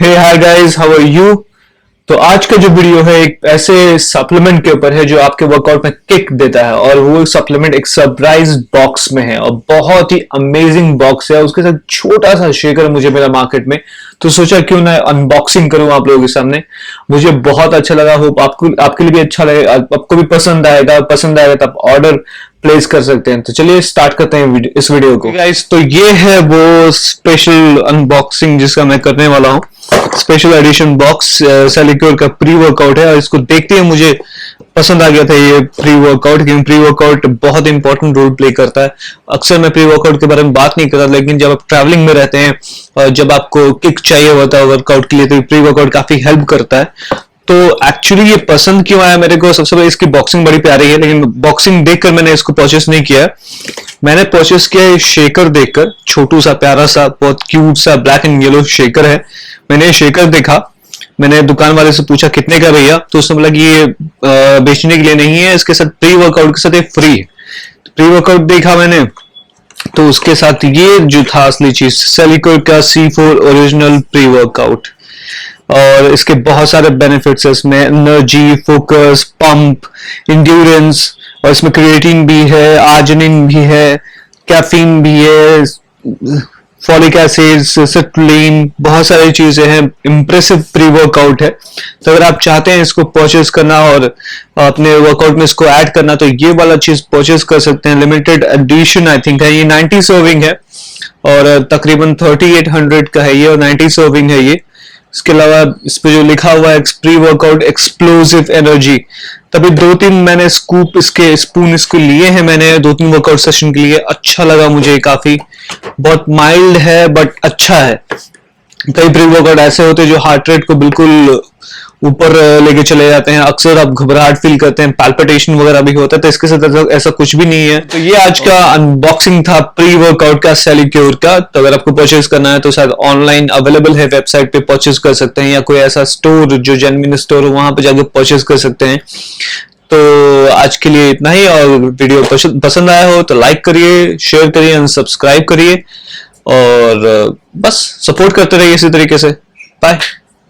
Hey hi guys, how are you. तो आज का जो वीडियो है एक ऐसे सप्लीमेंट के ऊपर है जो आपके वर्कआउट में किक देता है, और वो सप्लीमेंट एक सरप्राइज बॉक्स में है और बहुत ही अमेजिंग बॉक्स है। उसके साथ छोटा सा शेकर मुझे मिला मार्केट में, तो सोचा क्यों ना अनबॉक्सिंग करूं आप लोगों के सामने। मुझे बहुत अच्छा लगा, होप आपके लिए भी अच्छा लगेगा, आपको भी पसंद आएगा तो आप ऑर्डर प्लेस कर सकते हैं। तो चलिए स्टार्ट करते हैं इस वीडियो को गाइस। तो ये है वो स्पेशल अनबॉक्सिंग जिसका मैं करने वाला हूँ। स्पेशल एडिशन बॉक्स सेलिक्योर का प्री वर्कआउट है, और इसको देखते ही मुझे पसंद आ गया था ये प्री वर्कआउट, क्योंकि प्री वर्कआउट बहुत इंपॉर्टेंट रोल प्ले करता है। अक्सर मैं प्री वर्कआउट के बारे में बात नहीं करता, लेकिन जब आप ट्रैवलिंग में रहते हैं और जब आपको किक चाहिए होता है वर्कआउट के लिए, तो प्री वर्कआउट काफी हेल्प करता है। तो एक्चुअली ये पसंद क्यों आया मेरे को, सबसे पहले इसकी बॉक्सिंग बड़ी प्यारी है, लेकिन बॉक्सिंग देखकर मैंने इसको परचेस नहीं किया। मैंने परचेस किया शेकर देखकर, छोटू सा प्यारा सा बहुत क्यूट सा ब्लैक एंड येलो शेकर है। मैंने शेकर देखा, मैंने दुकान वाले से पूछा कितने का भैया, तो उसने बोला कि ये बेचने के लिए नहीं है, इसके साथ प्री वर्कआउट के साथ ये फ्री है। प्री वर्कआउट देखा मैंने, तो उसके साथ ये जो था असली चीज, सेलिक्योर का C4 ओरिजिनल प्री वर्कआउट, और इसके बहुत सारे बेनिफिट्स है इसमें, एनर्जी, फोकस, पंप, इंड्योरेंस, और इसमें क्रिएटिन भी है, आर्जिनिन भी है, कैफीन भी है, फॉलिक एसिड, सिट्रुलिन, बहुत सारी चीजें हैं। इंप्रेसिव प्री वर्कआउट है। तो अगर आप चाहते हैं इसको परचेज करना और अपने वर्कआउट में इसको ऐड करना, तो ये वाला चीज परचेज कर सकते हैं। लिमिटेड एडिशन आई थिंक है ये, 90 सर्विंग है और तकरीबन 3800 का है ये, और 90 सर्विंग है ये। इसके अलावा इस पे जो लिखा हुआ है प्री वर्कआउट एक्सप्लोसिव एनर्जी, तभी 2-3 मैंने स्कूप इसके स्पून इसको लिए हैं मैंने 2-3 वर्कआउट सेशन के लिए। अच्छा लगा मुझे, काफी बहुत माइल्ड है बट अच्छा है। कई प्री वर्कआउट ऐसे होते हैं जो हार्ट रेट को बिल्कुल ऊपर लेके चले जाते हैं, अक्सर आप घबराहट फील करते हैं, पैल्पिटेशन वगैरह भी होता है, तो इसके साथ ऐसा कुछ भी नहीं है। तो ये आज का अनबॉक्सिंग था प्री वर्कआउट का सेलिक्योर का। तो अगर आपको परचेज करना है तो शायद ऑनलाइन अवेलेबल है, वेबसाइट पे परचेज कर सकते हैं, या कोई ऐसा स्टोर जो जेन्युइन स्टोर हो वहां पे जाके परचेज कर सकते हैं। तो आज के लिए इतना ही, और वीडियो पसंद आया हो तो लाइक करिए, शेयर करिए और सब्सक्राइब करिए, और बस सपोर्ट करते रहिए इसी तरीके से। बाय।